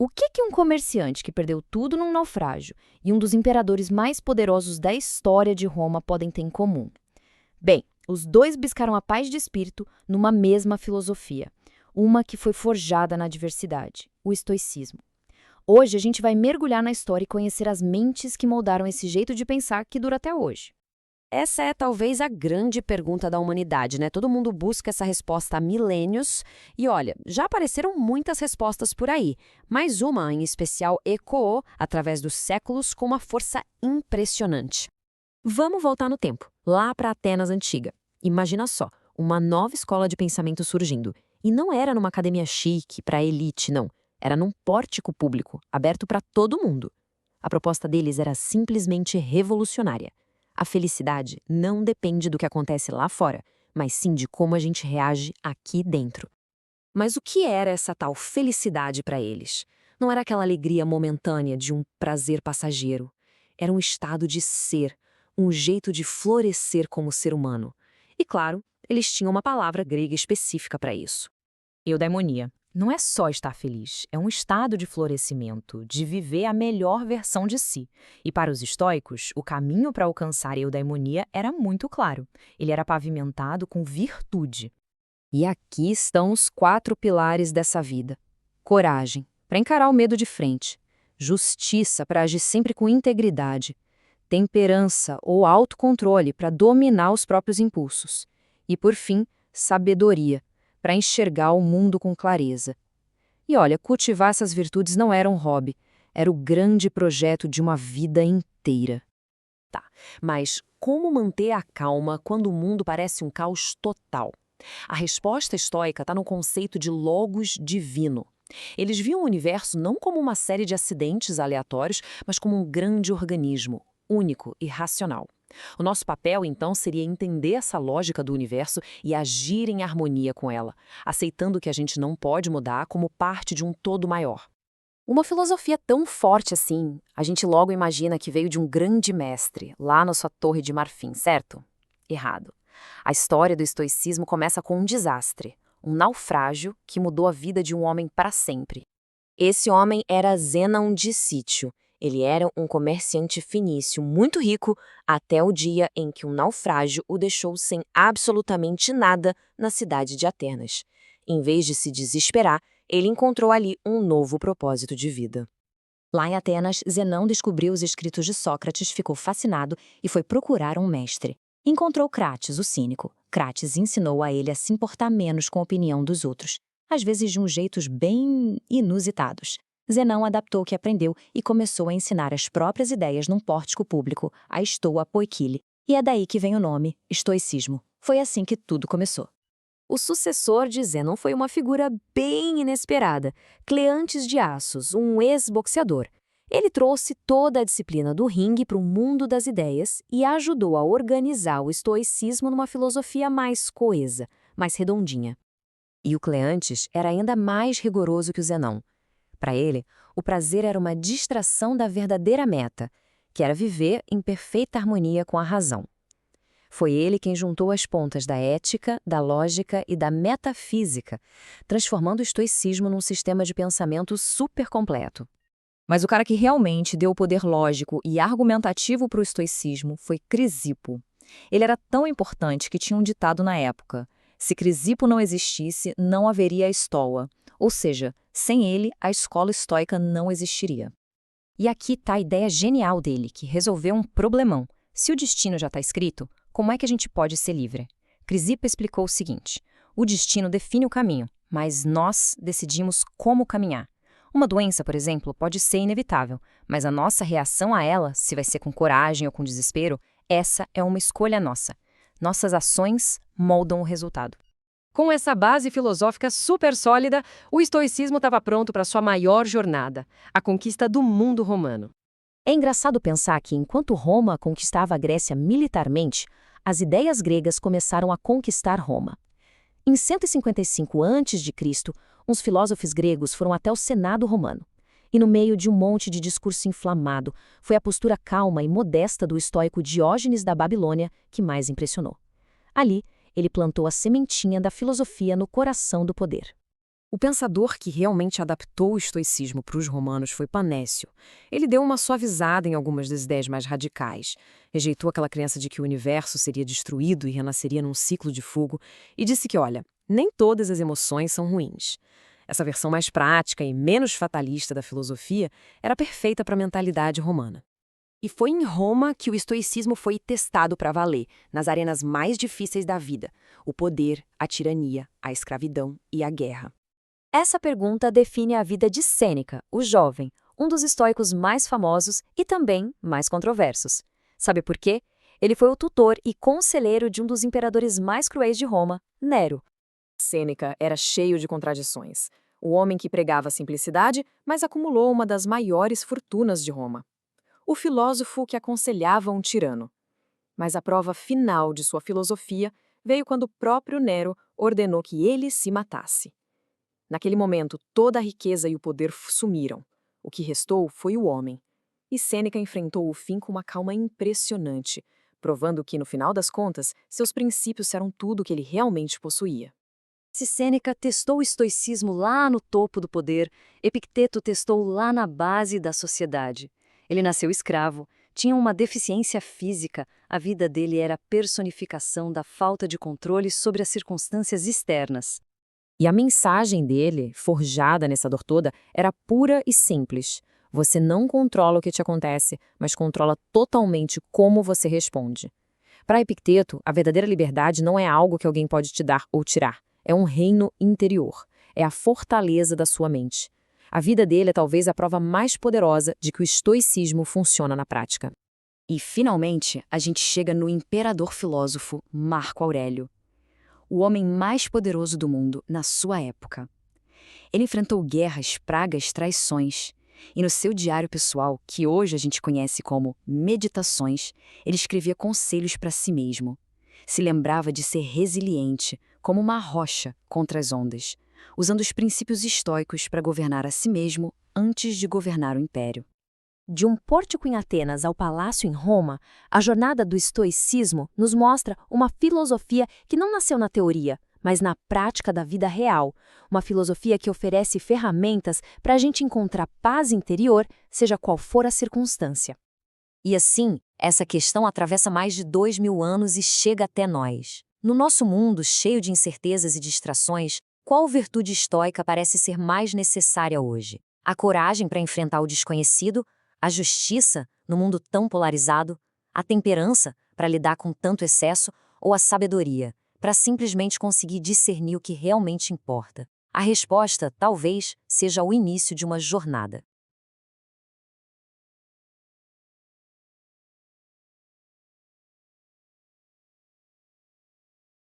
O que um comerciante que perdeu tudo num naufrágio e um dos imperadores mais poderosos da história de Roma podem ter em comum? Bem, os dois buscaram a paz de espírito numa mesma filosofia, uma que foi forjada na adversidade, o estoicismo. Hoje a gente vai mergulhar na história e conhecer as mentes que moldaram esse jeito de pensar que dura até hoje. Essa é talvez a grande pergunta da humanidade, né? Todo mundo busca essa resposta há milênios. E olha, já apareceram muitas respostas por aí, mas uma em especial ecoou através dos séculos com uma força impressionante. Vamos voltar no tempo, lá para Atenas antiga. Imagina só, uma nova escola de pensamento surgindo. E não era numa academia chique, para elite, não. Era num pórtico público, aberto para todo mundo. A proposta deles era simplesmente revolucionária. A felicidade não depende do que acontece lá fora, mas sim de como a gente reage aqui dentro. Mas o que era essa tal felicidade para eles? Não era aquela alegria momentânea de um prazer passageiro. Era um estado de ser, um jeito de florescer como ser humano. E claro, eles tinham uma palavra grega específica para isso. Eudaimonia. Não é só estar feliz, é um estado de florescimento, de viver a melhor versão de si. E para os estoicos, o caminho para alcançar a eudaimonia era muito claro. Ele era pavimentado com virtude. E aqui estão os 4 pilares dessa vida. Coragem, para encarar o medo de frente. Justiça, para agir sempre com integridade. Temperança ou autocontrole, para dominar os próprios impulsos. E, por fim, sabedoria, para enxergar o mundo com clareza. E olha, cultivar essas virtudes não era um hobby, era o grande projeto de uma vida inteira. Tá, mas como manter a calma quando o mundo parece um caos total? A resposta estoica está no conceito de logos divino. Eles viam o universo não como uma série de acidentes aleatórios, mas como um grande organismo, único e racional. O nosso papel, então, seria entender essa lógica do universo e agir em harmonia com ela, aceitando que a gente não pode mudar como parte de um todo maior. Uma filosofia tão forte assim, a gente logo imagina que veio de um grande mestre, lá na sua Torre de Marfim, certo? Errado. A história do estoicismo começa com um desastre, um naufrágio que mudou a vida de um homem para sempre. Esse homem era Zenão de Cítio. Ele era um comerciante fenício muito rico até o dia em que um naufrágio o deixou sem absolutamente nada na cidade de Atenas. Em vez de se desesperar, ele encontrou ali um novo propósito de vida. Lá em Atenas, Zenão descobriu os escritos de Sócrates, ficou fascinado e foi procurar um mestre. Encontrou Crates, o cínico. Crates ensinou a ele a se importar menos com a opinião dos outros, às vezes de jeitos bem inusitados. Zenão adaptou o que aprendeu e começou a ensinar as próprias ideias num pórtico público, a Stoa Poikile. E é daí que vem o nome, estoicismo. Foi assim que tudo começou. O sucessor de Zenão foi uma figura bem inesperada, Cleantes de Assos, um ex-boxeador. Ele trouxe toda a disciplina do ringue para o mundo das ideias e ajudou a organizar o estoicismo numa filosofia mais coesa, mais redondinha. E o Cleantes era ainda mais rigoroso que o Zenão. Para ele, o prazer era uma distração da verdadeira meta, que era viver em perfeita harmonia com a razão. Foi ele quem juntou as pontas da ética, da lógica e da metafísica, transformando o estoicismo num sistema de pensamento super completo. Mas o cara que realmente deu o poder lógico e argumentativo para o estoicismo foi Crisipo. Ele era tão importante que tinha um ditado na época: se Crisipo não existisse, não haveria a Estoa. Ou seja, sem ele, a escola estoica não existiria. E aqui está a ideia genial dele, que resolveu um problemão. Se o destino já está escrito, como é que a gente pode ser livre? Crisipo explicou o seguinte: o destino define o caminho, mas nós decidimos como caminhar. Uma doença, por exemplo, pode ser inevitável, mas a nossa reação a ela, se vai ser com coragem ou com desespero, essa é uma escolha nossa. Nossas ações moldam o resultado. Com essa base filosófica super sólida, o estoicismo estava pronto para sua maior jornada, a conquista do mundo romano. É engraçado pensar que, enquanto Roma conquistava a Grécia militarmente, as ideias gregas começaram a conquistar Roma. Em 155 a.C., uns filósofos gregos foram até o Senado romano. E no meio de um monte de discurso inflamado, foi a postura calma e modesta do estoico Diógenes da Babilônia que mais impressionou. Ali, ele plantou a sementinha da filosofia no coração do poder. O pensador que realmente adaptou o estoicismo para os romanos foi Panécio. Ele deu uma suavizada em algumas das ideias mais radicais, rejeitou aquela crença de que o universo seria destruído e renasceria num ciclo de fogo, e disse que, olha, nem todas as emoções são ruins. Essa versão mais prática e menos fatalista da filosofia era perfeita para a mentalidade romana. E foi em Roma que o estoicismo foi testado para valer, nas arenas mais difíceis da vida: o poder, a tirania, a escravidão e a guerra. Essa pergunta define a vida de Sêneca, o jovem, um dos estoicos mais famosos e também mais controversos. Sabe por quê? Ele foi o tutor e conselheiro de um dos imperadores mais cruéis de Roma, Nero. Sêneca era cheio de contradições. O homem que pregava a simplicidade, mas acumulou uma das maiores fortunas de Roma. O filósofo que aconselhava um tirano. Mas a prova final de sua filosofia veio quando o próprio Nero ordenou que ele se matasse. Naquele momento, toda a riqueza e o poder sumiram. O que restou foi o homem. E Sêneca enfrentou o fim com uma calma impressionante, provando que, no final das contas, seus princípios eram tudo o que ele realmente possuía. Se Sêneca testou o estoicismo lá no topo do poder, Epicteto testou lá na base da sociedade. Ele nasceu escravo, tinha uma deficiência física, a vida dele era a personificação da falta de controle sobre as circunstâncias externas. E a mensagem dele, forjada nessa dor toda, era pura e simples. Você não controla o que te acontece, mas controla totalmente como você responde. Para Epicteto, a verdadeira liberdade não é algo que alguém pode te dar ou tirar. É um reino interior. É a fortaleza da sua mente. A vida dele é talvez a prova mais poderosa de que o estoicismo funciona na prática. E, finalmente, a gente chega no imperador filósofo Marco Aurélio, o homem mais poderoso do mundo na sua época. Ele enfrentou guerras, pragas, traições. E no seu diário pessoal, que hoje a gente conhece como Meditações, ele escrevia conselhos para si mesmo. Se lembrava de ser resiliente, como uma rocha contra as ondas, usando os princípios estoicos para governar a si mesmo antes de governar o império. De um pórtico em Atenas ao palácio em Roma, a jornada do estoicismo nos mostra uma filosofia que não nasceu na teoria, mas na prática da vida real. Uma filosofia que oferece ferramentas para a gente encontrar paz interior, seja qual for a circunstância. E assim, essa questão atravessa mais de 2000 anos e chega até nós. No nosso mundo cheio de incertezas e distrações, qual virtude estoica parece ser mais necessária hoje? A coragem para enfrentar o desconhecido? A justiça, no mundo tão polarizado? A temperança, para lidar com tanto excesso? Ou a sabedoria, para simplesmente conseguir discernir o que realmente importa? A resposta, talvez, seja o início de uma jornada.